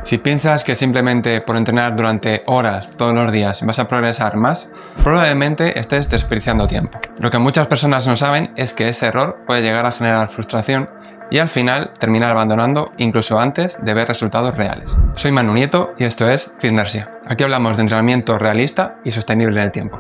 Si piensas que simplemente por entrenar durante horas todos los días vas a progresar más, probablemente estés desperdiciando tiempo. Lo que muchas personas no saben es que ese error puede llegar a generar frustración y al final terminar abandonando incluso antes de ver resultados reales. Soy Manu Nieto y esto es Fitnersia. Aquí hablamos de entrenamiento realista y sostenible en el tiempo.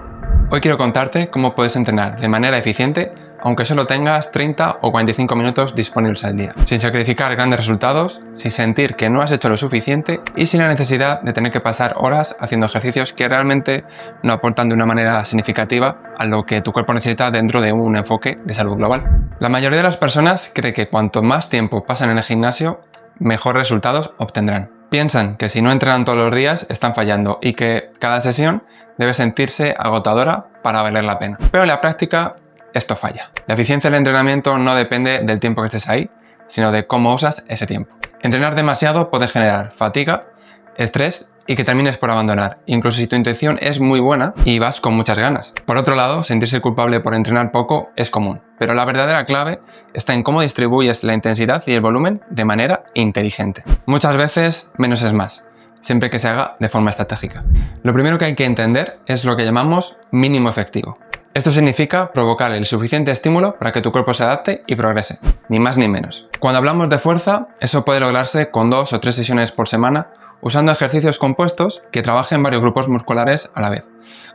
Hoy quiero contarte cómo puedes entrenar de manera eficiente aunque solo tengas 30 o 45 minutos disponibles al día, sin sacrificar grandes resultados, sin sentir que no has hecho lo suficiente y sin la necesidad de tener que pasar horas haciendo ejercicios que realmente no aportan de una manera significativa a lo que tu cuerpo necesita dentro de un enfoque de salud global. La mayoría de las personas cree que cuanto más tiempo pasan en el gimnasio, mejores resultados obtendrán. Piensan que si no entrenan todos los días están fallando y que cada sesión debe sentirse agotadora para valer la pena. Pero en la práctica esto falla. La eficiencia del entrenamiento no depende del tiempo que estés ahí, sino de cómo usas ese tiempo. Entrenar demasiado puede generar fatiga, estrés y que termines por abandonar, incluso si tu intención es muy buena y vas con muchas ganas. Por otro lado, sentirse culpable por entrenar poco es común, pero la verdadera clave está en cómo distribuyes la intensidad y el volumen de manera inteligente. Muchas veces menos es más, siempre que se haga de forma estratégica. Lo primero que hay que entender es lo que llamamos mínimo efectivo. Esto significa provocar el suficiente estímulo para que tu cuerpo se adapte y progrese, ni más ni menos. Cuando hablamos de fuerza, eso puede lograrse con 2 o 3 sesiones por semana usando ejercicios compuestos que trabajen varios grupos musculares a la vez,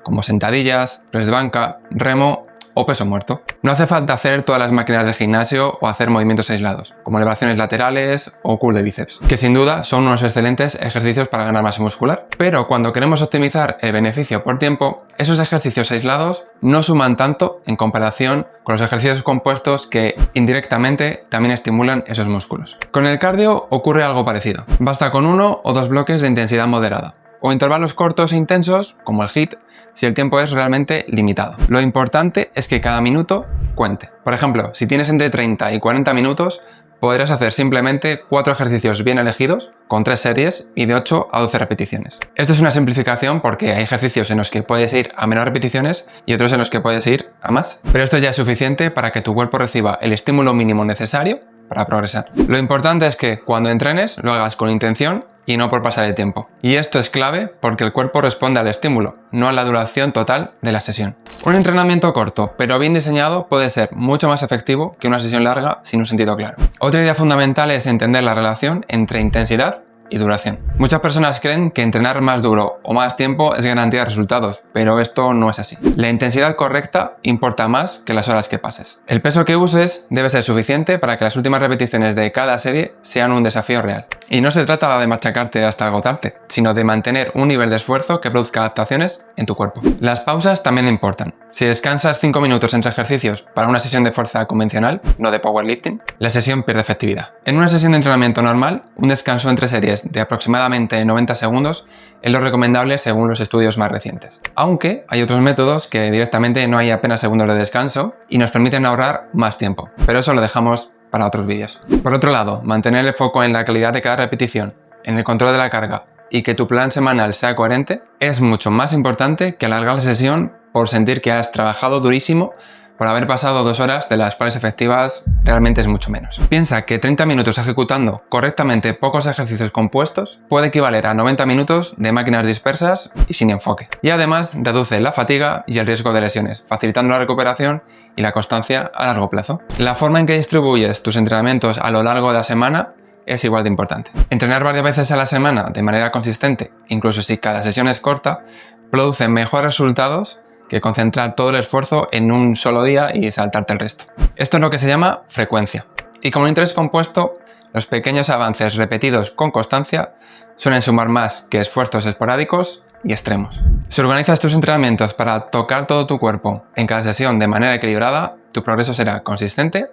como sentadillas, press de banca, remo o peso muerto. No hace falta hacer todas las máquinas del gimnasio o hacer movimientos aislados, como elevaciones laterales o curl de bíceps, que sin duda son unos excelentes ejercicios para ganar masa muscular. Pero cuando queremos optimizar el beneficio por tiempo, esos ejercicios aislados no suman tanto en comparación con los ejercicios compuestos que indirectamente también estimulan esos músculos. Con el cardio ocurre algo parecido. Basta con 1 o 2 bloques de intensidad moderada, o intervalos cortos e intensos, como el HIIT, si el tiempo es realmente limitado. Lo importante es que cada minuto cuente. Por ejemplo, si tienes entre 30 y 40 minutos, podrás hacer simplemente 4 ejercicios bien elegidos, con 3 series y de 8 a 12 repeticiones. Esto es una simplificación porque hay ejercicios en los que puedes ir a menos repeticiones y otros en los que puedes ir a más. Pero esto ya es suficiente para que tu cuerpo reciba el estímulo mínimo necesario para progresar. Lo importante es que cuando entrenes lo hagas con intención y no por pasar el tiempo. Y esto es clave porque el cuerpo responde al estímulo, no a la duración total de la sesión. Un entrenamiento corto pero bien diseñado puede ser mucho más efectivo que una sesión larga sin un sentido claro. Otra idea fundamental es entender la relación entre intensidad y duración. Muchas personas creen que entrenar más duro o más tiempo es garantía de resultados, pero esto no es así. La intensidad correcta importa más que las horas que pases. El peso que uses debe ser suficiente para que las últimas repeticiones de cada serie sean un desafío real. Y no se trata de machacarte hasta agotarte, sino de mantener un nivel de esfuerzo que produzca adaptaciones en tu cuerpo. Las pausas también importan. Si descansas 5 minutos entre ejercicios para una sesión de fuerza convencional, no de powerlifting, la sesión pierde efectividad. En una sesión de entrenamiento normal, un descanso entre series de aproximadamente 90 segundos es lo recomendable según los estudios más recientes. Aunque hay otros métodos que directamente no hay apenas segundos de descanso y nos permiten ahorrar más tiempo, pero eso lo dejamos para otros vídeos. Por otro lado, mantener el foco en la calidad de cada repetición, en el control de la carga y que tu plan semanal sea coherente es mucho más importante que alargar la sesión por sentir que has trabajado durísimo por haber pasado 2 horas de las cuales efectivas realmente es mucho menos. Piensa que 30 minutos ejecutando correctamente pocos ejercicios compuestos puede equivaler a 90 minutos de máquinas dispersas y sin enfoque. Y además reduce la fatiga y el riesgo de lesiones, facilitando la recuperación y la constancia a largo plazo. La forma en que distribuyes tus entrenamientos a lo largo de la semana es igual de importante. Entrenar varias veces a la semana de manera consistente, incluso si cada sesión es corta, produce mejores resultados que concentrar todo el esfuerzo en un solo día y saltarte el resto. Esto es lo que se llama frecuencia. Y como interés compuesto, los pequeños avances repetidos con constancia suelen sumar más que esfuerzos esporádicos y extremos. Si organizas tus entrenamientos para tocar todo tu cuerpo en cada sesión de manera equilibrada, tu progreso será consistente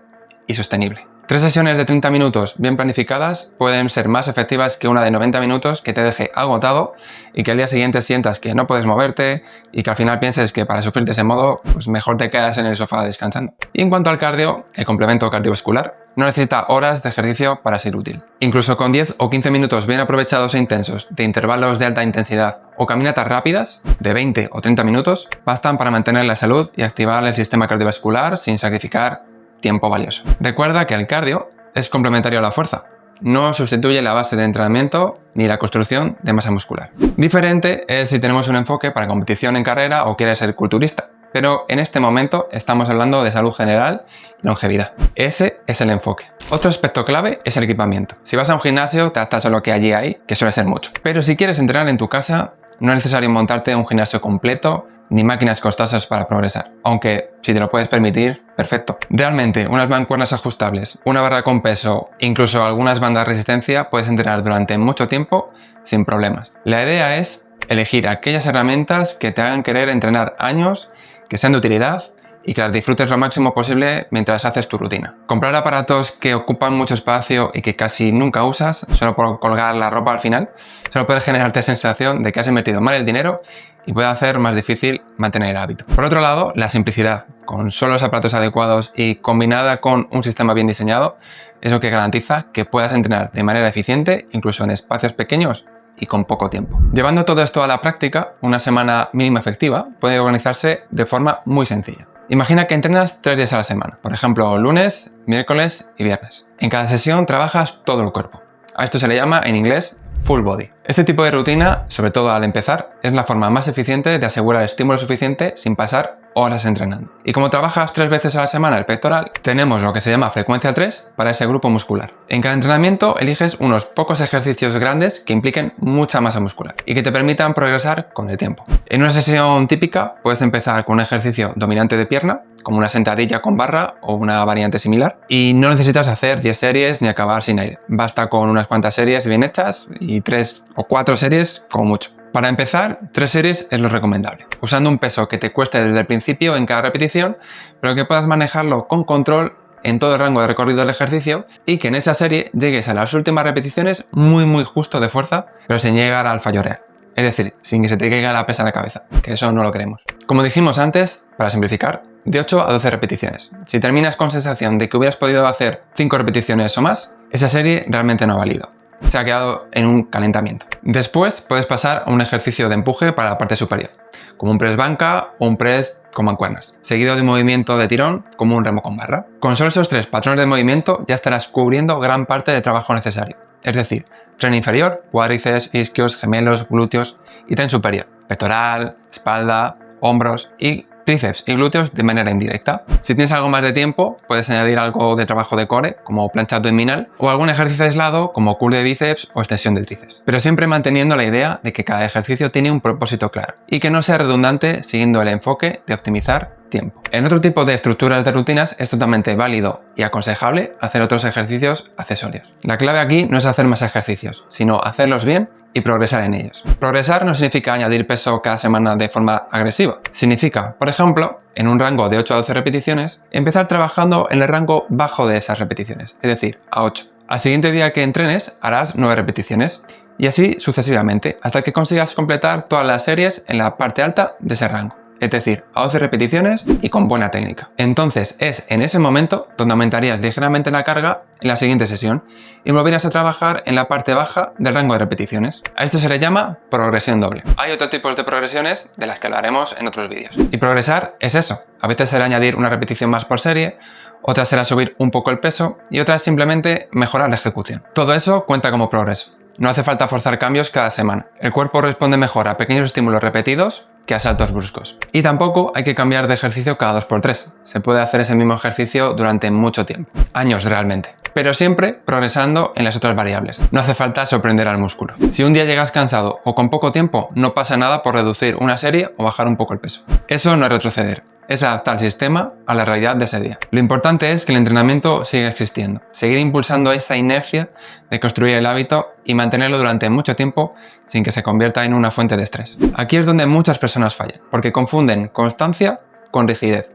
y sostenible. 3 sesiones de 30 minutos bien planificadas pueden ser más efectivas que una de 90 minutos que te deje agotado y que al día siguiente sientas que no puedes moverte y que al final pienses que para sufrir de ese modo, pues mejor te quedas en el sofá descansando. Y en cuanto al cardio, el complemento cardiovascular no necesita horas de ejercicio para ser útil. Incluso con 10 o 15 minutos bien aprovechados e intensos de intervalos de alta intensidad o caminatas rápidas de 20 o 30 minutos bastan para mantener la salud y activar el sistema cardiovascular sin sacrificar tiempo valioso. Recuerda que el cardio es complementario a la fuerza no sustituye la base de entrenamiento ni la construcción de masa muscular. Diferente es si tenemos un enfoque para competición en carrera o quieres ser culturista. Pero en este momento estamos hablando de salud general y longevidad. Ese es el enfoque. Otro aspecto clave es el equipamiento. Si vas a un gimnasio, te adaptas a lo que allí hay, que suele ser mucho. Pero si quieres entrenar en tu casa, no es necesario montarte un gimnasio completo ni máquinas costosas para progresar. Aunque, si te lo puedes permitir, perfecto. Realmente, unas mancuernas ajustables, una barra con peso, incluso algunas bandas de resistencia, puedes entrenar durante mucho tiempo sin problemas. La idea es elegir aquellas herramientas que te hagan querer entrenar años, que sean de utilidad y que las disfrutes lo máximo posible mientras haces tu rutina. Comprar aparatos que ocupan mucho espacio y que casi nunca usas, solo por colgar la ropa al final, solo puede generarte la sensación de que has invertido mal el dinero y puede hacer más difícil mantener el hábito. Por otro lado, la simplicidad, con solo los aparatos adecuados y combinada con un sistema bien diseñado, es lo que garantiza que puedas entrenar de manera eficiente, incluso en espacios pequeños y con poco tiempo. Llevando todo esto a la práctica, una semana mínima efectiva puede organizarse de forma muy sencilla. Imagina que entrenas 3 días a la semana, por ejemplo, lunes, miércoles y viernes. En cada sesión trabajas todo el cuerpo. A esto se le llama en inglés full body. Este tipo de rutina, sobre todo al empezar, es la forma más eficiente de asegurar estímulo suficiente sin pasar horas entrenando. Y como trabajas 3 veces a la semana el pectoral, tenemos lo que se llama frecuencia 3 para ese grupo muscular. En cada entrenamiento eliges unos pocos ejercicios grandes que impliquen mucha masa muscular y que te permitan progresar con el tiempo. En una sesión típica puedes empezar con un ejercicio dominante de pierna, como una sentadilla con barra o una variante similar, y no necesitas hacer 10 series ni acabar sin aire. Basta con unas cuantas series bien hechas y 3 o 4 series como mucho. Para empezar, 3 series es lo recomendable, usando un peso que te cueste desde el principio en cada repetición, pero que puedas manejarlo con control en todo el rango de recorrido del ejercicio y que en esa serie llegues a las últimas repeticiones muy justo de fuerza, pero sin llegar al fallo real. Es decir, sin que se te caiga la pesa a la cabeza, que eso no lo queremos. Como dijimos antes, para simplificar, de 8 a 12 repeticiones. Si terminas con sensación de que hubieras podido hacer 5 repeticiones o más, esa serie realmente no ha valido. Se ha quedado en un calentamiento. Después puedes pasar a un ejercicio de empuje para la parte superior, como un press banca o un press con mancuernas, seguido de un movimiento de tirón como un remo con barra. Con solo esos 3 patrones de movimiento ya estarás cubriendo gran parte del trabajo necesario, es decir, tren inferior, cuádriceps, isquios, gemelos, glúteos y tren superior, pectoral, espalda, hombros y tríceps y glúteos de manera indirecta. Si tienes algo más de tiempo, puedes añadir algo de trabajo de core, como plancha abdominal, o algún ejercicio aislado, como curl de bíceps o extensión de tríceps. Pero siempre manteniendo la idea de que cada ejercicio tiene un propósito claro y que no sea redundante siguiendo el enfoque de optimizar tiempo. En otro tipo de estructuras de rutinas es totalmente válido y aconsejable hacer otros ejercicios accesorios. La clave aquí no es hacer más ejercicios, sino hacerlos bien y progresar en ellos. Progresar no significa añadir peso cada semana de forma agresiva. Significa, por ejemplo, en un rango de 8 a 12 repeticiones, empezar trabajando en el rango bajo de esas repeticiones, es decir, a 8. Al siguiente día que entrenes harás 9 repeticiones y así sucesivamente hasta que consigas completar todas las series en la parte alta de ese rango. Es decir, a 12 repeticiones y con buena técnica. Entonces es en ese momento donde aumentarías ligeramente la carga en la siguiente sesión y volverías a trabajar en la parte baja del rango de repeticiones. A esto se le llama progresión doble. Hay otros tipos de progresiones de las que hablaremos en otros vídeos. Y progresar es eso. A veces será añadir una repetición más por serie, otras será subir un poco el peso y otras simplemente mejorar la ejecución. Todo eso cuenta como progreso. No hace falta forzar cambios cada semana. El cuerpo responde mejor a pequeños estímulos repetidos que a saltos bruscos. Y tampoco hay que cambiar de ejercicio cada 2x3. Se puede hacer ese mismo ejercicio durante mucho tiempo. Años realmente. Pero siempre progresando en las otras variables. No hace falta sorprender al músculo. Si un día llegas cansado o con poco tiempo, no pasa nada por reducir una serie o bajar un poco el peso. Eso no es retroceder. Es adaptar el sistema a la realidad de ese día. Lo importante es que el entrenamiento siga existiendo, seguir impulsando esa inercia de construir el hábito y mantenerlo durante mucho tiempo sin que se convierta en una fuente de estrés. Aquí es donde muchas personas fallan, porque confunden constancia con rigidez,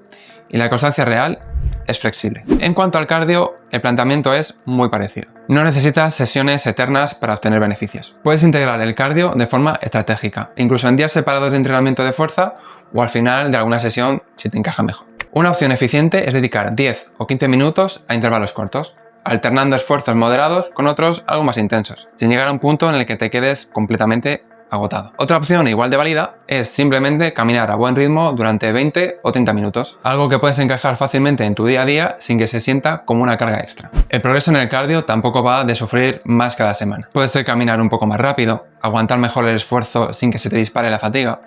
y la constancia real es flexible. En cuanto al cardio, el planteamiento es muy parecido. No necesitas sesiones eternas para obtener beneficios. Puedes integrar el cardio de forma estratégica, incluso en días separados de entrenamiento de fuerza o al final de alguna sesión si te encaja mejor. Una opción eficiente es dedicar 10 o 15 minutos a intervalos cortos, alternando esfuerzos moderados con otros algo más intensos, sin llegar a un punto en el que te quedes completamente agotado. Otra opción igual de válida es simplemente caminar a buen ritmo durante 20 o 30 minutos, algo que puedes encajar fácilmente en tu día a día sin que se sienta como una carga extra. El progreso en el cardio tampoco va de sufrir más cada semana. Puede ser caminar un poco más rápido, aguantar mejor el esfuerzo sin que se te dispare la fatiga,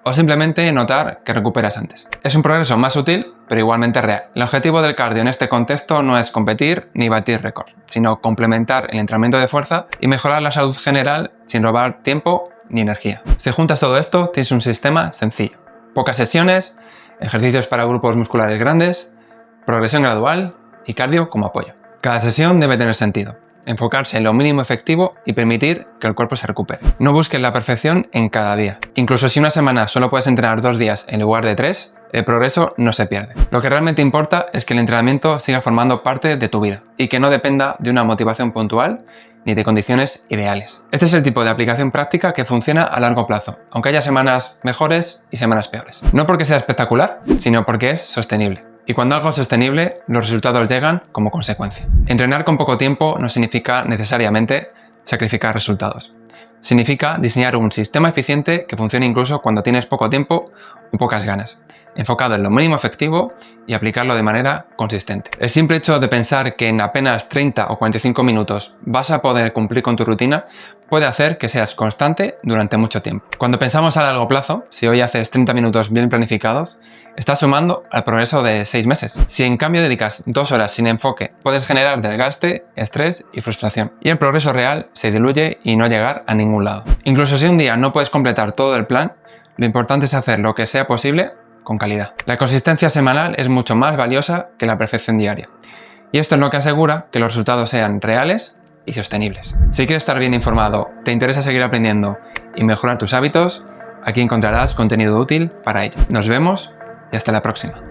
o simplemente notar que recuperas antes. Es un progreso más sutil, pero igualmente real. El objetivo del cardio en este contexto no es competir ni batir récords, sino complementar el entrenamiento de fuerza y mejorar la salud general sin robar tiempo ni energía. Si juntas todo esto, tienes un sistema sencillo. Pocas sesiones, ejercicios para grupos musculares grandes, progresión gradual y cardio como apoyo. Cada sesión debe tener sentido, enfocarse en lo mínimo efectivo y permitir que el cuerpo se recupere. No busques la perfección en cada día. Incluso si una semana solo puedes entrenar 2 días en lugar de 3, el progreso no se pierde. Lo que realmente importa es que el entrenamiento siga formando parte de tu vida y que no dependa de una motivación puntual ni de condiciones ideales. Este es el tipo de aplicación práctica que funciona a largo plazo, aunque haya semanas mejores y semanas peores. No porque sea espectacular, sino porque es sostenible. Y cuando algo es sostenible, los resultados llegan como consecuencia. Entrenar con poco tiempo no significa necesariamente sacrificar resultados. Significa diseñar un sistema eficiente que funcione incluso cuando tienes poco tiempo o pocas ganas, enfocado en lo mínimo efectivo y aplicarlo de manera consistente. El simple hecho de pensar que en apenas 30 o 45 minutos vas a poder cumplir con tu rutina puede hacer que seas constante durante mucho tiempo. Cuando pensamos a largo plazo, si hoy haces 30 minutos bien planificados, estás sumando al progreso de 6 meses. Si en cambio dedicas 2 horas sin enfoque, puedes generar desgaste, estrés y frustración. Y el progreso real se diluye y no llegar a ningún lado. Incluso si un día no puedes completar todo el plan, lo importante es hacer lo que sea posible con calidad. La consistencia semanal es mucho más valiosa que la perfección diaria. Y esto es lo que asegura que los resultados sean reales y sostenibles. Si quieres estar bien informado, te interesa seguir aprendiendo y mejorar tus hábitos, aquí encontrarás contenido útil para ello. Nos vemos y hasta la próxima.